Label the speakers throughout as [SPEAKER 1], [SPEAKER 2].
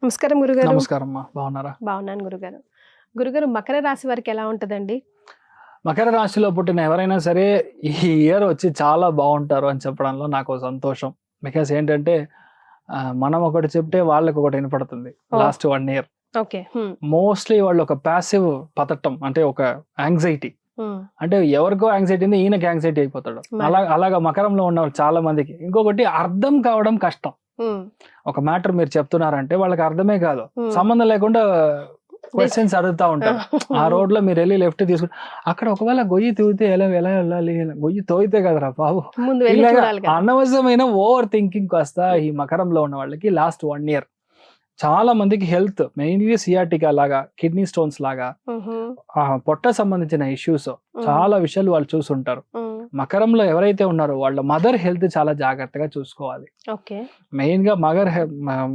[SPEAKER 1] నమస్కారం గురుగారు.
[SPEAKER 2] నమస్కారం అమ్మా, బాగున్నారా?
[SPEAKER 1] బాగున్నాను గురుగారు. గురుగారు, మకర రాశి వారికి ఎలా ఉంటుందండి?
[SPEAKER 2] మకర రాశిలో పుట్టిన ఎవరైనా సరే ఈ ఇయర్ వచ్చి చాలా బాగుంటారు అని చెప్పడంలో నాకు సంతోషం. బికాస్ ఏంటంటే మనం ఒకటి చెప్తే వాళ్ళకి ఒకటి వినపడుతుంది. Last 1 year
[SPEAKER 1] okay.
[SPEAKER 2] మోస్ట్లీ వాళ్ళు ఒక ప్యాసివ్ పతటం, అంటే ఒక యాంగ్జైటీ, అంటే ఎవరికో యాంగ్జైటీ ఉంది, ఈయనకి యాంగ్జైటీ అయిపోతాడు. అలాగా మకరంలో ఉన్న చాలా మందికి. ఇంకొకటి అర్థం కావడం కష్టం. ఒక మ్యాటర్ మీరు చెప్తున్నారంటే వాళ్ళకి అర్థమే కాదు, సంబంధం లేకుండా క్వశ్చన్స్ అడుగుతా ఉంటారు. ఆ రోడ్ లో మీరు వెళ్ళి లెఫ్ట్ తీసుకుని అక్కడ ఒకవేళ గొయ్యి తవ్వితే ఎలా వెళ్ళాలి, గొయ్యి తవ్వితే కదరా బాబు, అనవసరమైన ఓవర్ థింకింగ్ కాస్త ఈ మకరంలో ఉన్న వాళ్ళకి లాస్ట్ 1 year చాలా మందికి హెల్త్, మెయిన్లీ సియాటికా లాగా, కిడ్నీ స్టోన్స్ లాగా, పొట్ట సంబంధించిన ఇష్యూస్, చాలా విషయాలు వాళ్ళు చూసుంటారు. మకరంలో ఎవరైతే ఉన్నారో వాళ్ళ మదర్ హెల్త్ చాలా జాగ్రత్తగా చూసుకోవాలి. మెయిన్ గా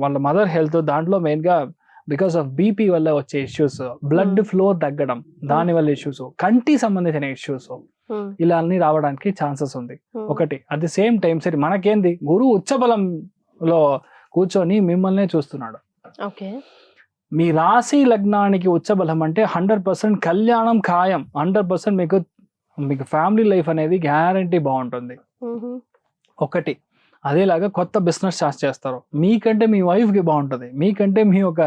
[SPEAKER 2] వాళ్ళ మదర్ హెల్త్, దాంట్లో మెయిన్ గా బికాస్ ఆఫ్ బీపీ వల్ల వచ్చే ఇష్యూస్, బ్లడ్ ఫ్లో తగ్గడం దాని వల్ల ఇష్యూస్, కంటి సంబంధించిన ఇష్యూస్, ఇలా అన్ని రావడానికి ఛాన్సెస్ ఉంది. ఒకటి అట్ ది సేమ్ టైం సరే మనకేంది, గురువు ఉచ్చబలంలో కూర్చొని మిమ్మల్నే చూస్తున్నాడు. మీ రాశి లగ్నానికి ఉచ్చబలం అంటే 100% కళ్యాణం ఖాయం, 100% మీకు ఫ్యామిలీ లైఫ్ అనేది గ్యారంటీ బాగుంటుంది. ఒకటి అదేలాగా కొత్త బిజినెస్ స్టార్ట్ చేస్తారు, మీకంటే మీ వైఫ్ కి బాగుంటుంది, మీకంటే మీ ఒక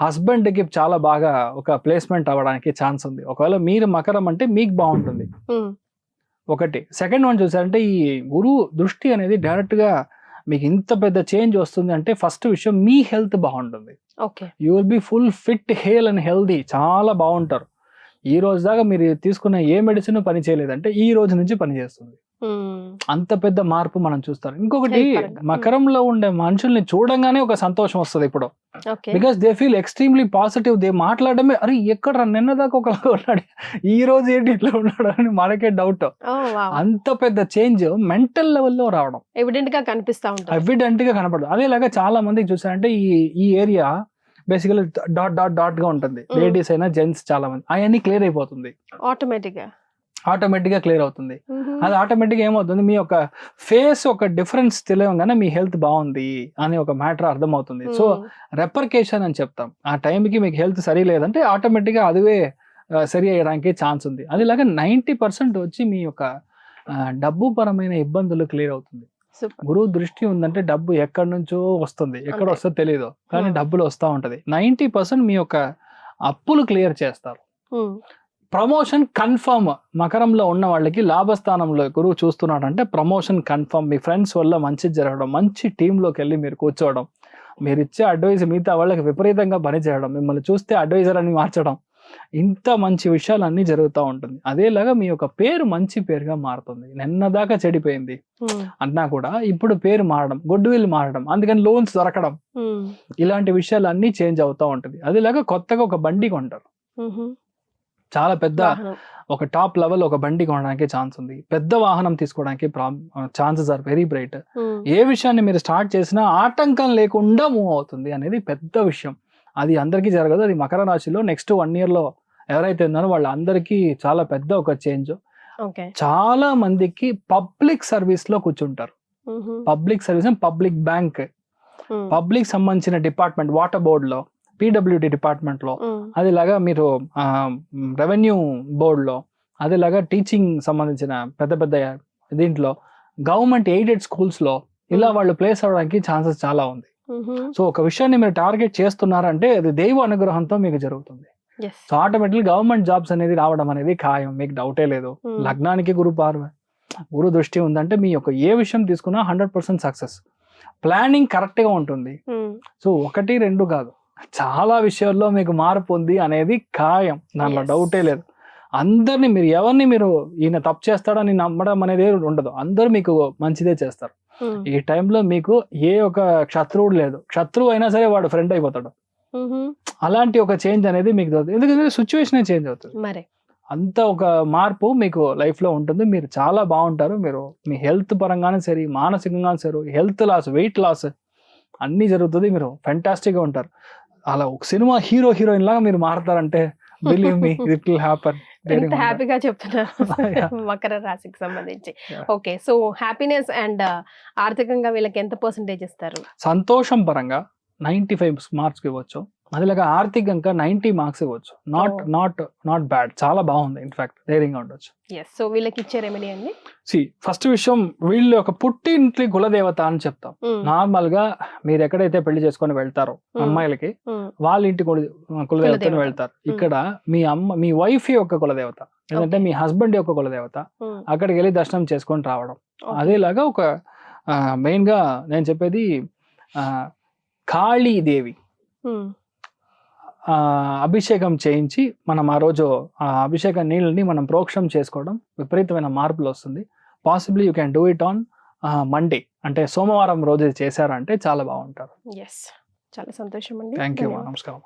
[SPEAKER 2] హస్బెండ్ కి చాలా బాగా ఒక ప్లేస్మెంట్ అవ్వడానికి ఛాన్స్ ఉంది. ఒకవేళ మీరు మకరం అంటే మీకు బాగుంటుంది. ఒకటి. సెకండ్ వన్ చూసారంటే ఈ గురువు దృష్టి అనేది డైరెక్ట్ గా మీకు ఇంత పెద్ద చేంజ్ వస్తుంది అంటే ఫస్ట్ విషయం మీ హెల్త్ బాగుంటుంది. You will be full fit, hail and healthy, చాలా బాగుంటారు. ఈ రోజు దాకా మీరు తీసుకున్న ఏ మెడిసిన్ పని చేయలేదంటే ఈ రోజు నుంచి పని చేస్తుంది. అంత పెద్ద మార్పు మనం చూస్తారు. ఇంకొకటి, మకరంలో ఉండే మనుషుల్ని చూడంగానే ఒక సంతోషం వస్తుంది ఇప్పుడు. Because they feel extremely positive. దే మాట్లాడమే, అరే ఎక్కడ నిన్న దాకా ఒకలాగా ఉన్నాడు, ఈ రోజు ఏంటి ఇట్లా ఉన్నాడు అని మనకే డౌట్. అంత పెద్ద చేంజ్ మెంటల్ లెవెల్లో రావడం
[SPEAKER 1] ఎవిడెంట్ గా కనిపిస్తా ఉంటుంది,
[SPEAKER 2] ఎవిడెంట్ గా కనపడదు. అదేలాగా చాలా మందికి చూసారంటే ఈ ఏరియా బేసికలీ డాట్ గా ఉంటుంది. లేడీస్ అయినా జెంట్స్ చాలా మంది, అవన్నీ క్లియర్ అయిపోతుంది ఆటోమేటిక్ గా క్లియర్ అవుతుంది. అది ఆటోమేటిక్ గా ఏమవుతుంది, మీ యొక్క ఫేస్ ఒక డిఫరెన్స్ తెలియగానే మీ హెల్త్ బాగుంది అని ఒక మ్యాటర్ అర్థమవుతుంది. సో రెపర్కేషన్ అని చెప్తాం. ఆ టైంకి మీకు హెల్త్ సరి లేదంటే ఆటోమేటిక్ గా అదివే సరి అయ్యడానికి ఛాన్స్ ఉంది. అదిలాగా 90% వచ్చి మీ యొక్క డబ్బు పరమైన ఇబ్బందులు క్లియర్ అవుతుంది. గురువు దృష్టి ఉందంటే డబ్బు ఎక్కడి నుంచో వస్తుంది, ఎక్కడ వస్తుందో తెలియదు, కానీ డబ్బులు వస్తూ ఉంటది. 90% మీ యొక్క అప్పులు క్లియర్ చేస్తారు. Promotion confirm. మకరంలో ఉన్న వాళ్ళకి లాభస్థానంలో గురువు చూస్తున్నాడు అంటే ప్రమోషన్ కన్ఫర్మ్. మీ ఫ్రెండ్స్ వల్ల మంచి జరగడం, మంచి టీంలోకి వెళ్ళి మీరు కూర్చోవడం, మీరు ఇచ్చే అడ్వైజ్ మిగతా వాళ్ళకి విపరీతంగా పనిచేయడం, మిమ్మల్ని చూస్తే అడ్వైజర్ అని మార్చడం, ఇంత మంచి విషయాలు అన్ని జరుగుతూ ఉంటుంది. అదేలాగా మీ యొక్క పేరు మంచి పేరుగా మారుతుంది. నిన్న దాకా చెడిపోయింది అన్నా కూడా ఇప్పుడు పేరు మారడం, గుడ్ విల్ మారడం, అందుకని లోన్స్ దొరకడం, ఇలాంటి విషయాలు అన్ని చేంజ్ అవుతూ ఉంటుంది. అదేలాగా కొత్తగా ఒక బండి కొంటారు, చాలా పెద్ద ఒక టాప్ లెవెల్ ఒక బండి కొనడానికి ఛాన్స్ ఉంది. పెద్ద వాహనం తీసుకోవడానికి ఛాన్సెస్ ఆర్ వెరీ బ్రైట్. ఏ విషయాన్ని మీరు స్టార్ట్ చేసినా ఆటంకం లేకుండా మూవ్ అవుతుంది అనేది పెద్ద విషయం. అది అందరికీ జరగదు. అది మకర రాశిలో నెక్స్ట్ 1 year లో ఎవరైతే ఉన్నారో వాళ్ళందరికీ చాలా పెద్ద ఒక చేంజ్. చాలా మందికి పబ్లిక్ సర్వీస్ లో కూర్చుంటారు. Public service, public bank, public సంబంధించిన డిపార్ట్మెంట్, వాటర్ బోర్డ్ లో, పీడబ్ల్యూడి డిపార్ట్మెంట్ లో, అదేలాగా మీరు రెవెన్యూ బోర్డ్ లో, అదేలాగా టీచింగ్ సంబంధించిన పెద్ద పెద్ద దీంట్లో, గవర్నమెంట్ ఎయిడెడ్ స్కూల్స్ లో ఇలా వాళ్ళు ప్లేస్ అవ్వడానికి ఛాన్సెస్ చాలా ఉంది. సో ఒక విషయాన్ని మీరు టార్గెట్ చేస్తున్నారంటే అది దైవ అనుగ్రహంతో మీకు జరుగుతుంది. సో ఆటోమేటిక్ గవర్నమెంట్ జాబ్స్ అనేది రావడం అనేది ఖాయం, మీకు డౌటే లేదు. లగ్నానికి గురు దృష్టి ఉందంటే మీ యొక్క ఏ విషయం తీసుకున్నా 100% సక్సెస్. ప్లానింగ్ కరెక్ట్ గా ఉంటుంది. సో 1, 2 కాదు, చాలా విషయాల్లో మీకు మార్పు ఉంది అనేది ఖాయం, దాంట్లో డౌటే లేదు. అందరినీ మీరు ఎవరిని మీరు ఈయన తప్పు చేస్తాడని నమ్మడం అనేది ఉండదు. అందరూ మీకు మంచిదే చేస్తారు. ఈ టైంలో మీకు ఏ ఒక శత్రువుడు లేదు. శత్రువు అయినా సరే వాడు ఫ్రెండ్ అయిపోతాడు. అలాంటి ఒక చేంజ్ అనేది మీకు దొరుకుతుంది. ఎందుకంటే సిచ్యువేషన్ చేంజ్ అవుతుంది. అంత ఒక మార్పు మీకు లైఫ్ లో ఉంటుంది. మీరు చాలా బాగుంటారు. మీరు మీ హెల్త్ పరంగానే సరే, మానసికంగా సరే, హెల్త్ లాస్, వెయిట్ లాస్ అన్ని జరుగుతుంది. మీరు ఫెంటాస్టిక్ గా ఉంటారు. అలా ఒక సినిమా హీరోయిన్ లాగా మీరు మారతారంటే believe me, it will happen.
[SPEAKER 1] ఎంత హ్యాపీగా
[SPEAKER 2] Yeah.
[SPEAKER 1] చెప్తున్నారు మకర రాశికి సంబంధించి.
[SPEAKER 2] Yeah.
[SPEAKER 1] Okay, so happiness and ఆర్థికంగా వీళ్ళకి ఎంత పర్సెంటేజ్ ఇస్తారు?
[SPEAKER 2] సంతోషం పరంగా 95 మార్క్స్ ఇవ్వచ్చు, అదేలాగా ఆర్థికంగా 90 మార్క్స్ ఇవ్వచ్చు. నాట్ బ్యాడ్, చాలా బాగుంది. ఇన్ఫాక్ట్ ధైర్యంగా ఉండొచ్చు.
[SPEAKER 1] ఎస్, సో వీళ్ళకి ఇచ్చే రెమెడీ అండి?
[SPEAKER 2] ఫస్ట్ విషయం, వీళ్ళు ఒక పుట్టింటి కులదేవత అని చెప్తాం. నార్మల్ గా మీరు ఎక్కడైతే పెళ్లి చేసుకొని వెళ్తారో అమ్మాయిలకి, వాళ్ళ ఇంటి కులదేవతని వెళ్తారు. ఇక్కడ మీ వైఫ్ యొక్క కులదేవత, లేదంటే మీ హస్బెండ్ యొక్క కులదేవత, అక్కడికి వెళ్ళి దర్శనం చేసుకొని రావడం. అదేలాగా ఒక మెయిన్ గా నేను చెప్పేది కాళీదేవి అభిషేకం చేయించి మనం ఆ రోజు ఆ అభిషేక నీళ్ళని మనం ప్రోక్షణం చేసుకోవడం విపరీతమైన మార్పులు వస్తుంది. Possibly you can do it on Monday, అంటే సోమవారం రోజు చేశారంటే చాలా బాగుంటారు.
[SPEAKER 1] ఎస్, చాలా సంతోషం అండి.
[SPEAKER 2] థ్యాంక్ యూ, నమస్కారం.